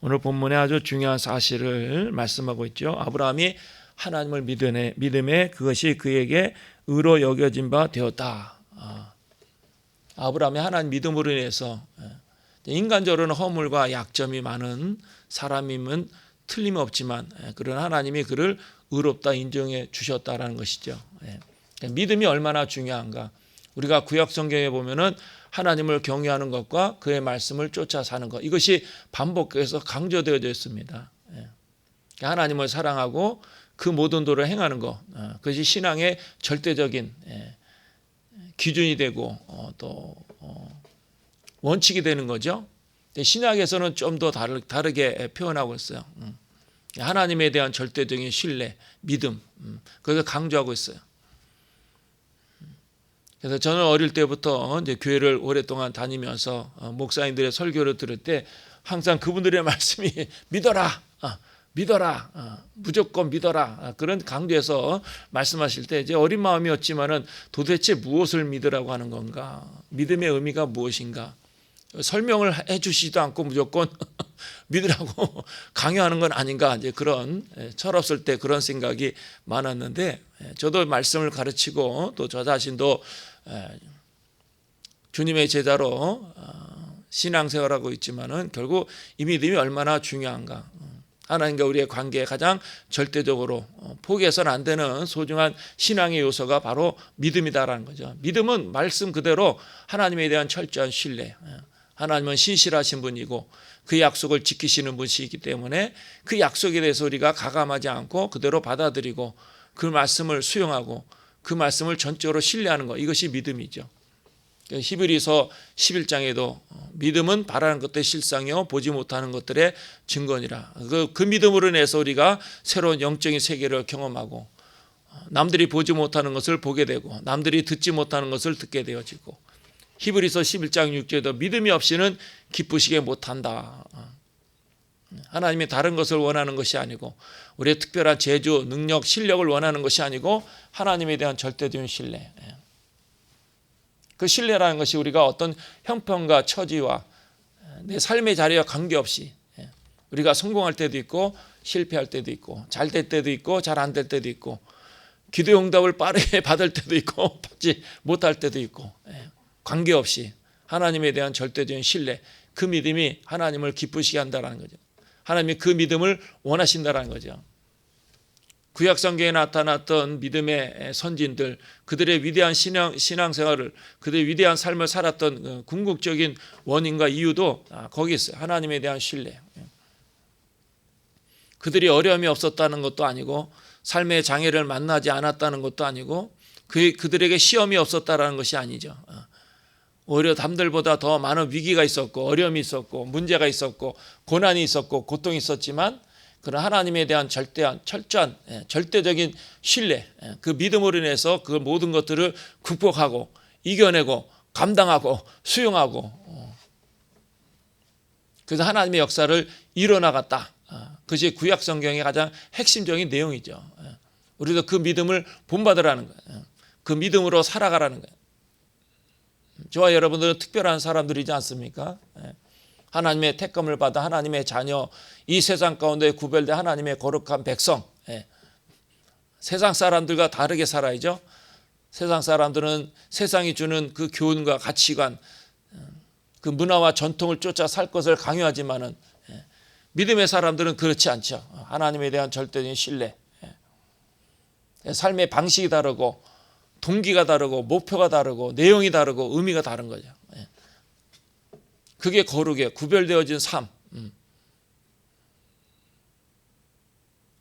오늘 본문에 아주 중요한 사실을 말씀하고 있죠. 아브라함이 하나님을 믿음에 그것이 그에게 의로 여겨진 바 되었다. 아브라함이 하나님 믿음으로 인해서, 인간적으로는 허물과 약점이 많은 사람임은 틀림없지만 그런 하나님이 그를 의롭다 인정해 주셨다라는 것이죠. 믿음이 얼마나 중요한가. 우리가 구약 성경에 보면은 하나님을 경외하는 것과 그의 말씀을 쫓아 사는 것, 이것이 반복해서 강조되어져 있습니다. 하나님을 사랑하고 그 모든 도를 행하는 것, 그것이 신앙의 절대적인 기준이 되고 또 원칙이 되는 거죠. 신약에서는 좀 더 다르게 표현하고 있어요. 하나님에 대한 절대적인 신뢰, 믿음, 그것을 강조하고 있어요. 그래서 저는 어릴 때부터 이제 교회를 오랫동안 다니면서 목사님들의 설교를 들을 때 항상 그분들의 말씀이 믿어라, 믿어라, 무조건 믿어라, 그런 강조해서 말씀하실 때 이제 어린 마음이었지만은 도대체 무엇을 믿으라고 하는 건가? 믿음의 의미가 무엇인가? 설명을 해주시지도 않고 무조건 믿으라고 강요하는 건 아닌가, 이제 그런 철없을 때 그런 생각이 많았는데, 저도 말씀을 가르치고 또 저 자신도 주님의 제자로 신앙생활하고 있지만은 결국 이 믿음이 얼마나 중요한가. 하나님과 우리의 관계에 가장 절대적으로 포기해서는 안 되는 소중한 신앙의 요소가 바로 믿음이다라는 거죠. 믿음은 말씀 그대로 하나님에 대한 철저한 신뢰. 하나님은 신실하신 분이고 그 약속을 지키시는 분이기 때문에 그 약속에 대해서 우리가 가감하지 않고 그대로 받아들이고 그 말씀을 수용하고 그 말씀을 전적으로 신뢰하는 것, 이것이 믿음이죠. 히브리서 11장에도 믿음은 바라는 것들의 실상이요 보지 못하는 것들의 증거니라. 그 믿음으로 인해서 우리가 새로운 영적인 세계를 경험하고 남들이 보지 못하는 것을 보게 되고 남들이 듣지 못하는 것을 듣게 되어지고, 히브리서 11장 6절에도 믿음이 없이는 기쁘시게 못한다. 하나님이 다른 것을 원하는 것이 아니고 우리의 특별한 재주, 능력, 실력을 원하는 것이 아니고 하나님에 대한 절대적인 신뢰. 그 신뢰라는 것이 우리가 어떤 형편과 처지와 내 삶의 자리와 관계없이 우리가 성공할 때도 있고 실패할 때도 있고 잘 될 때도 있고 잘 안 될 때도 있고 기도 응답을 빠르게 받을 때도 있고 받지 못할 때도 있고, 관계없이 하나님에 대한 절대적인 신뢰, 그 믿음이 하나님을 기쁘시게 한다는 거죠. 하나님이 그 믿음을 원하신다는 거죠. 구약성경에 나타났던 믿음의 선진들, 그들의 위대한 신앙생활을, 그들의 위대한 삶을 살았던 궁극적인 원인과 이유도 거기 있어요. 하나님에 대한 신뢰. 그들이 어려움이 없었다는 것도 아니고 삶의 장애를 만나지 않았다는 것도 아니고 그들에게 시험이 없었다는 것이 아니죠. 오히려 남들보다 더 많은 위기가 있었고 어려움이 있었고 문제가 있었고 고난이 있었고 고통이 있었지만 그런 하나님에 대한 절대한 철저한 절대적인 신뢰, 그 믿음으로 인해서 그 모든 것들을 극복하고 이겨내고 감당하고 수용하고, 그래서 하나님의 역사를 이뤄나갔다. 그것이 구약 성경의 가장 핵심적인 내용이죠. 우리도 그 믿음을 본받으라는 거예요. 그 믿음으로 살아가라는 거예요. 저와 여러분들은 특별한 사람들이지 않습니까? 하나님의 택감을 받아 하나님의 자녀, 이 세상 가운데 구별된 하나님의 거룩한 백성. 세상 사람들과 다르게 살아야죠. 세상 사람들은 세상이 주는 그 교훈과 가치관, 그 문화와 전통을 쫓아 살 것을 강요하지만은 믿음의 사람들은 그렇지 않죠. 하나님에 대한 절대적인 신뢰. 삶의 방식이 다르고 동기가 다르고 목표가 다르고 내용이 다르고 의미가 다른 거죠. 그게 거룩에 구별되어진 삶.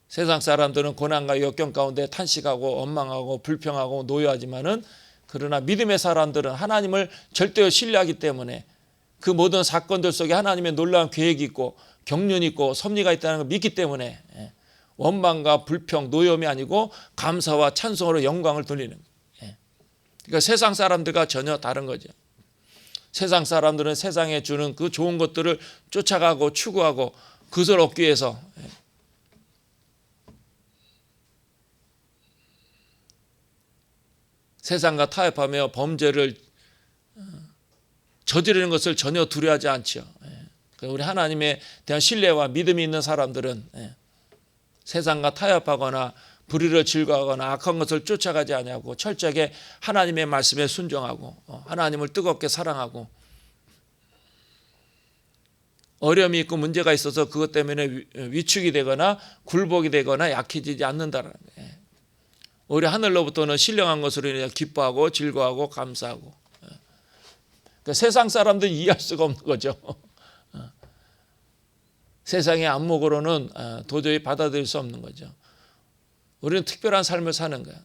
세상 사람들은 고난과 역경 가운데 탄식하고 원망하고 불평하고 노여하지만은, 그러나 믿음의 사람들은 하나님을 절대로 신뢰하기 때문에 그 모든 사건들 속에 하나님의 놀라운 계획이 있고 경륜이 있고 섭리가 있다는 걸 믿기 때문에 원망과 불평, 노여움이 아니고 감사와 찬송으로 영광을 돌리는 거예요. 그러니까 세상 사람들과 전혀 다른 거죠. 세상 사람들은 세상에 주는 그 좋은 것들을 쫓아가고 추구하고 그것을 얻기 위해서 세상과 타협하며 범죄를 저지르는 것을 전혀 두려워하지 않죠. 우리 하나님에 대한 신뢰와 믿음이 있는 사람들은 세상과 타협하거나 불의를 즐거워하거나 악한 것을 쫓아가지 아니하고 철저하게 하나님의 말씀에 순종하고 하나님을 뜨겁게 사랑하고 어려움이 있고 문제가 있어서 그것 때문에 위축이 되거나 굴복이 되거나 약해지지 않는다라는 거예요. 오히려 하늘로부터는 신령한 것으로 인해 기뻐하고 즐거워하고 감사하고. 그러니까 세상 사람들은 이해할 수가 없는 거죠. 세상의 안목으로는 도저히 받아들일 수 없는 거죠. 우리는 특별한 삶을 사는 거야.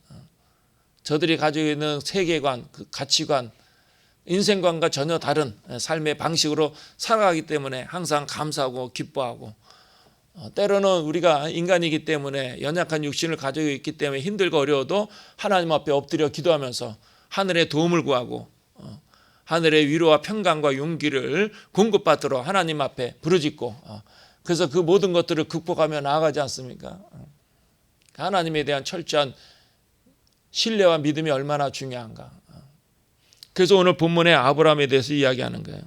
저들이 가지고 있는 세계관, 그 가치관, 인생관과 전혀 다른 삶의 방식으로 살아가기 때문에 항상 감사하고 기뻐하고, 때로는 우리가 인간이기 때문에 연약한 육신을 가지고 있기 때문에 힘들고 어려워도 하나님 앞에 엎드려 기도하면서 하늘의 도움을 구하고 하늘의 위로와 평강과 용기를 공급받도록 하나님 앞에 부르짖고, 그래서 그 모든 것들을 극복하며 나아가지 않습니까? 하나님에 대한 철저한 신뢰와 믿음이 얼마나 중요한가. 그래서 오늘 본문에 아브라함에 대해서 이야기하는 거예요.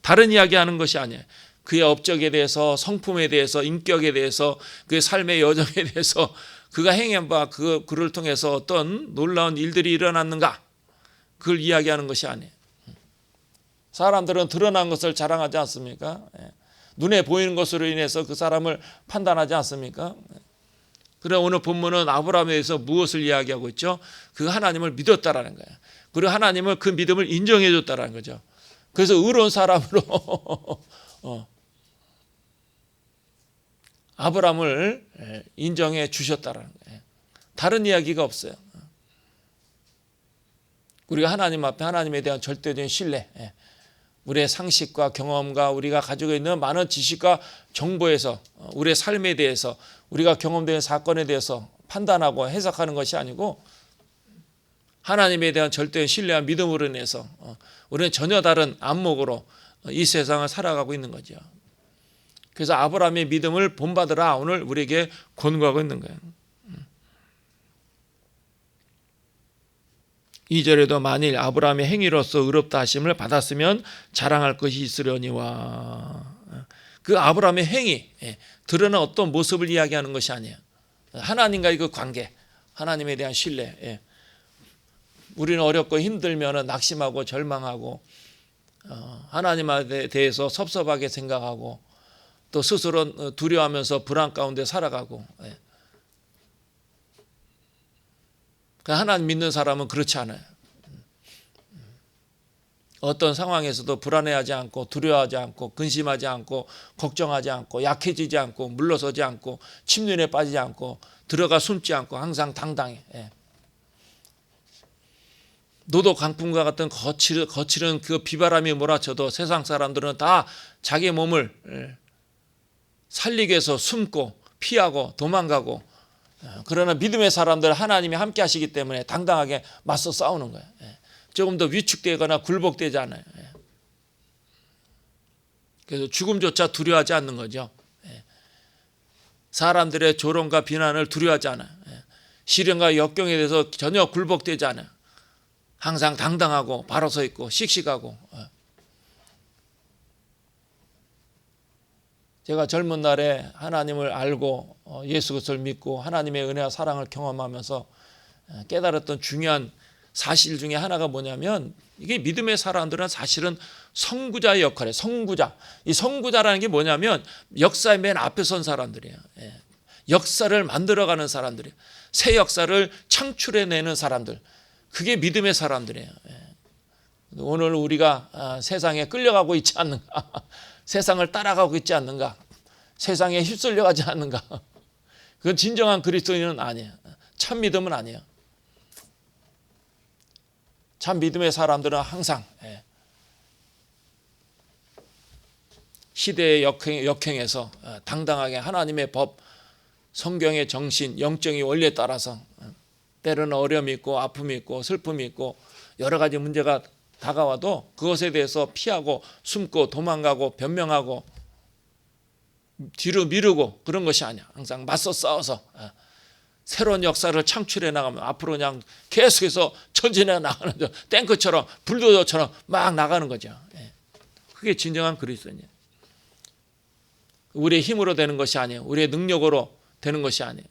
다른 이야기하는 것이 아니에요. 그의 업적에 대해서, 성품에 대해서, 인격에 대해서, 그의 삶의 여정에 대해서, 그가 행한 바 그를 통해서 어떤 놀라운 일들이 일어났는가, 그걸 이야기하는 것이 아니에요. 사람들은 드러난 것을 자랑하지 않습니까? 눈에 보이는 것으로 인해서 그 사람을 판단하지 않습니까? 그래 오늘 본문은 아브라함에 대해서 무엇을 이야기하고 있죠? 그 하나님을 믿었다라는 거예요. 그리고 하나님을 그 믿음을 인정해 줬다라는 거죠. 그래서 의로운 사람으로 아브라함을 인정해 주셨다라는 거예요. 다른 이야기가 없어요. 우리가 하나님 앞에 하나님에 대한 절대적인 신뢰, 우리의 상식과 경험과 우리가 가지고 있는 많은 지식과 정보에서 우리의 삶에 대해서 우리가 경험된 사건에 대해서 판단하고 해석하는 것이 아니고 하나님에 대한 절대적인 신뢰와 믿음으로 인해서 우리는 전혀 다른 안목으로 이 세상을 살아가고 있는 거죠. 그래서 아브라함의 믿음을 본받으라 오늘 우리에게 권고하고 있는 거예요. 2절에도 만일 아브라함의 행위로서 의롭다 하심을 받았으면 자랑할 것이 있으려니와, 그 아브라함의 행위, 드러난 어떤 모습을 이야기하는 것이 아니에요. 하나님과의 그 관계, 하나님에 대한 신뢰. 우리는 어렵고 힘들면 낙심하고 절망하고 하나님에 대해서 섭섭하게 생각하고 또 스스로 두려워하면서 불안 가운데 살아가고. 하나님 믿는 사람은 그렇지 않아요. 어떤 상황에서도 불안해하지 않고 두려워하지 않고 근심하지 않고 걱정하지 않고 약해지지 않고 물러서지 않고 침륜에 빠지지 않고 들어가 숨지 않고 항상 당당해. 노도 강풍과 같은 거칠은 그 비바람이 몰아쳐도 세상 사람들은 다 자기 몸을 살리기 위해서 숨고 피하고 도망가고, 그러나 믿음의 사람들 하나님이 함께 하시기 때문에 당당하게 맞서 싸우는 거예요. 조금 더 위축되거나 굴복되지 않아요. 그래서 죽음조차 두려워하지 않는 거죠. 사람들의 조롱과 비난을 두려워하지 않아요. 시련과 역경에 대해서 전혀 굴복되지 않아요. 항상 당당하고 바로 서 있고 씩씩하고. 제가 젊은 날에 하나님을 알고 예수 그리스도를 믿고 하나님의 은혜와 사랑을 경험하면서 깨달았던 중요한 사실 중에 하나가 뭐냐면, 이게 믿음의 사람들은 사실은 선구자의 역할이에요. 선구자. 이 선구자라는 게 뭐냐면 역사의 맨 앞에 선 사람들이에요. 역사를 만들어가는 사람들이에요. 새 역사를 창출해내는 사람들. 그게 믿음의 사람들이에요. 오늘 우리가 세상에 끌려가고 있지 않는가, 세상을 따라가고 있지 않는가, 세상에 휩쓸려가지 않는가, 그건 진정한 그리스도인은 아니에요. 참 믿음은 아니에요. 참 믿음의 사람들은 항상 시대의 역행에서 당당하게 하나님의 법, 성경의 정신, 영적인 원리에 따라서 때로는 어려움이 있고 아픔이 있고 슬픔이 있고 여러 가지 문제가 다가와도 그것에 대해서 피하고 숨고 도망가고 변명하고 뒤로 미루고 그런 것이 아니야. 항상 맞서 싸워서 새로운 역사를 창출해 나가면 앞으로 그냥 계속해서 전진해 나가는 거죠. 탱크처럼 불도저처럼 막 나가는 거죠. 그게 진정한 그리스도인이에요. 우리의 힘으로 되는 것이 아니에요. 우리의 능력으로 되는 것이 아니에요.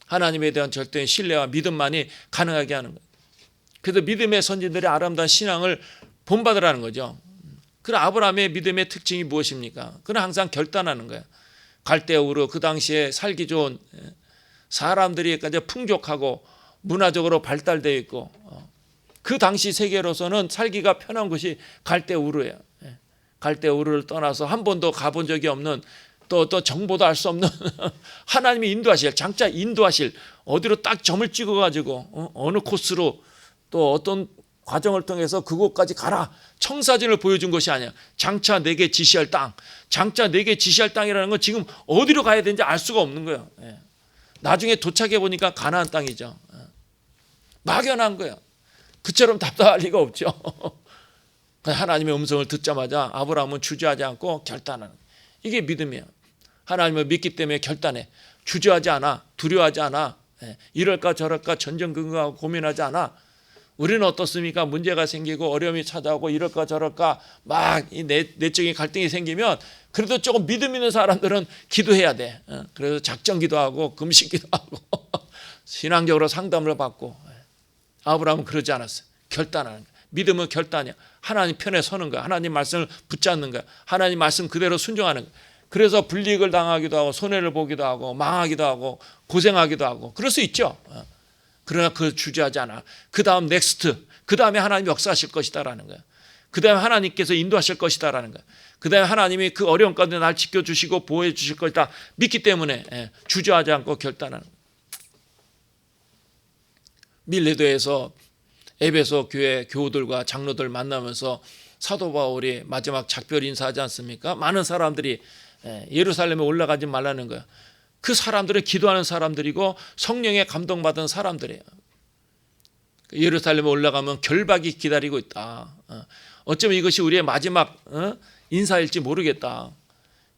하나님에 대한 절대적인 신뢰와 믿음만이 가능하게 하는 거예요. 그래서 믿음의 선진들의 아름다운 신앙을 본받으라는 거죠. 그 아브라함의 믿음의 특징이 무엇입니까? 그는 항상 결단하는 거예요. 갈대우르 그 당시에 살기 좋은 사람들이 풍족하고 문화적으로 발달되어 있고 그 당시 세계로서는 살기가 편한 곳이 갈대우르예요. 갈대우르를 떠나서 한 번도 가본 적이 없는 또 정보도 알 수 없는 하나님이 인도하실 장차 인도하실 어디로 딱 점을 찍어가지고 어느 코스로 또 어떤 과정을 통해서 그곳까지 가라 청사진을 보여준 것이 아니야. 장차 내게 지시할 땅, 장차 내게 지시할 땅이라는 건 지금 어디로 가야 되는지 알 수가 없는 거예요. 나중에 도착해 보니까 가나안 땅이죠. 막연한 거예요. 그처럼 답답할 리가 없죠. 하나님의 음성을 듣자마자 아브라함은 주저하지 않고 결단하는 이게 믿음이에요. 하나님을 믿기 때문에 결단해. 주저하지 않아. 두려워하지 않아. 이럴까 저럴까 전전긍긍하고 고민하지 않아. 우리는 어떻습니까? 문제가 생기고 어려움이 찾아오고 이럴까 저럴까 막 이 내적인 갈등이 생기면 그래도 조금 믿음 있는 사람들은 기도해야 돼. 그래서 작정 기도하고 금식 기도하고 신앙적으로 상담을 받고 아브라함은 그러지 않았어요. 결단하는 거야. 믿음은 결단이야. 하나님 편에 서는 거야. 하나님 말씀을 붙잡는 거야. 하나님 말씀 그대로 순종하는 거야. 그래서 불이익을 당하기도 하고 손해를 보기도 하고 망하기도 하고 고생하기도 하고 그럴 수 있죠. 그러나 그 주저하지 않아. 그 다음 넥스트. 그 다음에 하나님이 역사하실 것이다라는 거야. 그 다음에 하나님께서 인도하실 것이다라는 거야. 그 다음에 하나님이 그 어려운 가운데 날 지켜주시고 보호해 주실 것이다. 믿기 때문에 주저하지 않고 결단하는 거야. 밀레도에서 에베소 교회 교우들과 장로들 만나면서 사도 바울이 마지막 작별 인사하지 않습니까? 많은 사람들이 예루살렘에 올라가지 말라는 거야. 그 사람들은 기도하는 사람들이고 성령에 감동받은 사람들이에요. 예루살렘에 올라가면 결박이 기다리고 있다. 어쩌면 이것이 우리의 마지막 인사일지 모르겠다.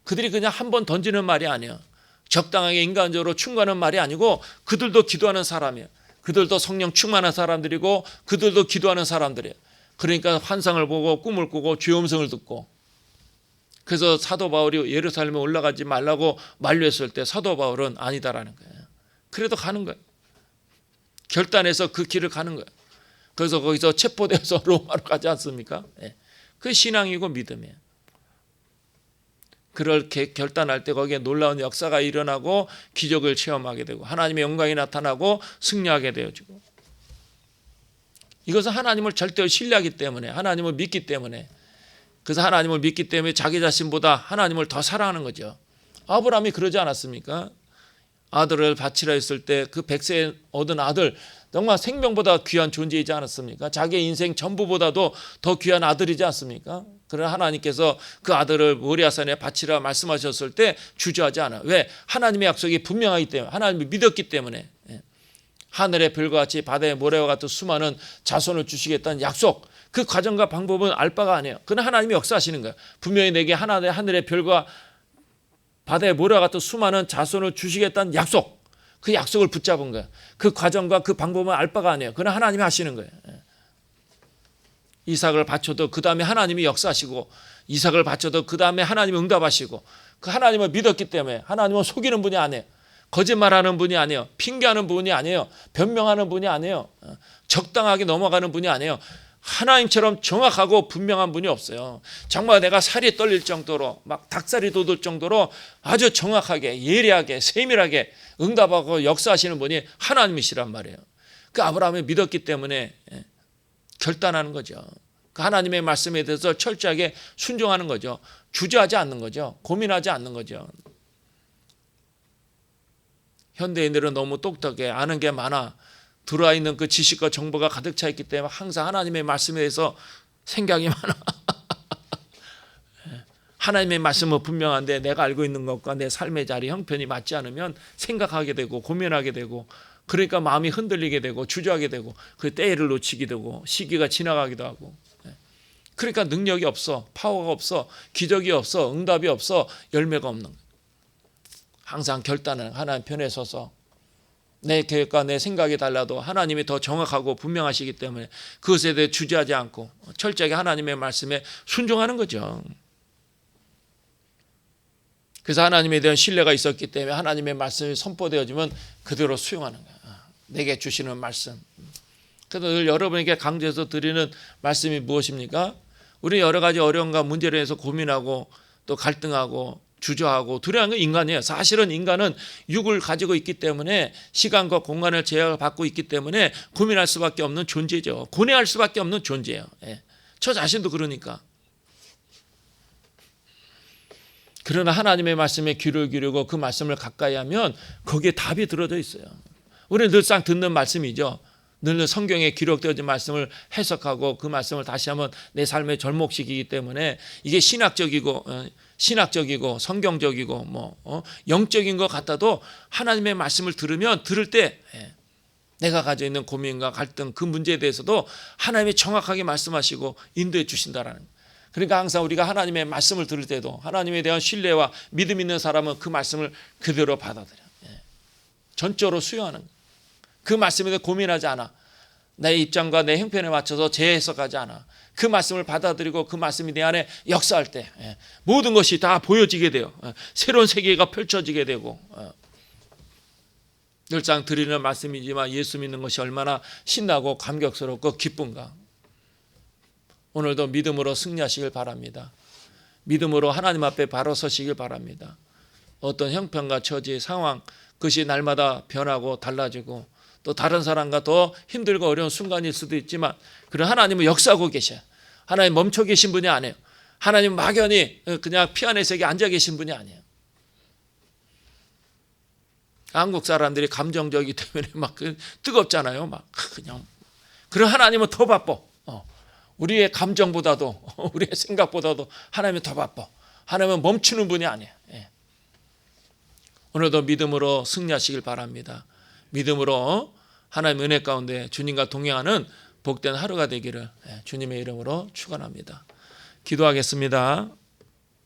그들이 그냥 한 번 던지는 말이 아니에요. 적당하게 인간적으로 충고하는 말이 아니고 그들도 기도하는 사람이에요. 그들도 성령 충만한 사람들이고 그들도 기도하는 사람들이에요. 그러니까 환상을 보고 꿈을 꾸고 주의 음성을 듣고 그래서 사도 바울이 예루살렘에 올라가지 말라고 만류했을 때 사도 바울은 아니다라는 거예요. 그래도 가는 거예요. 결단해서 그 길을 가는 거예요. 그래서 거기서 체포돼서 로마로 가지 않습니까? 그 신앙이고 믿음이에요. 그렇게 결단할 때 거기에 놀라운 역사가 일어나고 기적을 체험하게 되고 하나님의 영광이 나타나고 승리하게 되어지고 이것은 하나님을 절대로 신뢰하기 때문에 하나님을 믿기 때문에 그래서 하나님을 믿기 때문에 자기 자신보다 하나님을 더 사랑하는 거죠. 아브라함이 그러지 않았습니까? 아들을 바치라 했을 때 그 100세 얻은 아들 정말 생명보다 귀한 존재이지 않았습니까? 자기의 인생 전부보다도 더 귀한 아들이지 않습니까? 그러나 하나님께서 그 아들을 모리아산에 바치라 말씀하셨을 때 주저하지 않아. 왜? 하나님의 약속이 분명하기 때문에 하나님을 믿었기 때문에 하늘의 별과 같이 바다의 모래와 같은 수많은 자손을 주시겠다는 약속 그 과정과 방법은 알 바가 아니에요. 그건 하나님이 역사하시는 거예요. 분명히 내게 하늘의 별과 바다의 모래와 같은 수많은 자손을 주시겠다는 약속 그 약속을 붙잡은 거예요. 그 과정과 그 방법은 알 바가 아니에요. 그건 하나님이 하시는 거예요. 이삭을 바쳐도 그 다음에 하나님이 역사하시고 이삭을 바쳐도 그 다음에 하나님이 응답하시고 그 하나님을 믿었기 때문에 하나님은 속이는 분이 아니에요. 거짓말하는 분이 아니에요. 핑계하는 분이 아니에요. 변명하는 분이 아니에요. 적당하게 넘어가는 분이 아니에요. 하나님처럼 정확하고 분명한 분이 없어요. 정말 내가 살이 떨릴 정도로 막 닭살이 돋을 정도로 아주 정확하게 예리하게 세밀하게 응답하고 역사하시는 분이 하나님이시란 말이에요. 그 아브라함이 믿었기 때문에 결단하는 거죠. 그 하나님의 말씀에 대해서 철저하게 순종하는 거죠. 주저하지 않는 거죠. 고민하지 않는 거죠. 현대인들은 너무 똑똑해 아는 게 많아 들어와 있는 그 지식과 정보가 가득 차 있기 때문에 항상 하나님의 말씀에 대해서 생각이 많아. 하나님의 말씀은 분명한데 내가 알고 있는 것과 내 삶의 자리 형편이 맞지 않으면 생각하게 되고 고민하게 되고 그러니까 마음이 흔들리게 되고 주저하게 되고 그 때를 놓치게 되고 시기가 지나가기도 하고 그러니까 능력이 없어 파워가 없어 기적이 없어 응답이 없어 열매가 없는 거예요. 항상 결단은 하나님 편에 서서 내 계획과 내 생각이 달라도 하나님이 더 정확하고 분명하시기 때문에 그것에 대해 주저하지 않고 철저하게 하나님의 말씀에 순종하는 거죠. 그래서 하나님에 대한 신뢰가 있었기 때문에 하나님의 말씀이 선포되어지면 그대로 수용하는 거야. 내게 주시는 말씀. 그래서 늘 여러분에게 강조해서 드리는 말씀이 무엇입니까? 우리 여러 가지 어려움과 문제로 해서 고민하고 또 갈등하고 주저하고 두려워하는 건 인간이에요. 사실은 인간은 육을 가지고 있기 때문에 시간과 공간을 제약을 받고 있기 때문에 고민할 수밖에 없는 존재죠. 고뇌할 수밖에 없는 존재예요. 저 자신도 그러니까. 그러나 하나님의 말씀에 귀를 기울이고 그 말씀을 가까이 하면 거기에 답이 들어져 있어요. 우리는 늘상 듣는 말씀이죠. 늘 성경에 기록되어진 말씀을 해석하고 그 말씀을 다시 한번 내 삶에 절목시키기 때문에 이게 신학적이고 성경적이고 영적인 것 같아도 하나님의 말씀을 들을 때 내가 가지고 있는 고민과 갈등 그 문제에 대해서도 하나님이 정확하게 말씀하시고 인도해 주신다라는 거예요. 그러니까 항상 우리가 하나님의 말씀을 들을 때도 하나님에 대한 신뢰와 믿음 있는 사람은 그 말씀을 그대로 받아들여요. 전적으로 수용하는 거예요. 그 말씀에 대해 고민하지 않아. 내 입장과 내 형편에 맞춰서 재해석하지 않아. 그 말씀을 받아들이고 그 말씀이 내 안에 역사할 때 모든 것이 다 보여지게 돼요. 새로운 세계가 펼쳐지게 되고 늘상 드리는 말씀이지만 예수 믿는 것이 얼마나 신나고 감격스럽고 기쁜가. 오늘도 믿음으로 승리하시길 바랍니다. 믿음으로 하나님 앞에 바로 서시길 바랍니다. 어떤 형편과 처지, 상황 그것이 날마다 변하고 달라지고 또 다른 사람과 더 힘들고 어려운 순간일 수도 있지만 그런 하나님은 역사하고 계셔요. 하나님 멈춰 계신 분이 아니에요. 하나님 막연히 그냥 피안의 색에 앉아 계신 분이 아니에요. 한국 사람들이 감정적이기 때문에 막 뜨겁잖아요. 막 그냥 그런 하나님은 더 바빠. 우리의 감정보다도 우리의 생각보다도 하나님은 더 바빠. 하나님은 멈추는 분이 아니에요. 오늘도 믿음으로 승리하시길 바랍니다. 믿음으로 하나님 은혜 가운데 주님과 동행하는 복된 하루가 되기를 주님의 이름으로 축원합니다. 기도하겠습니다.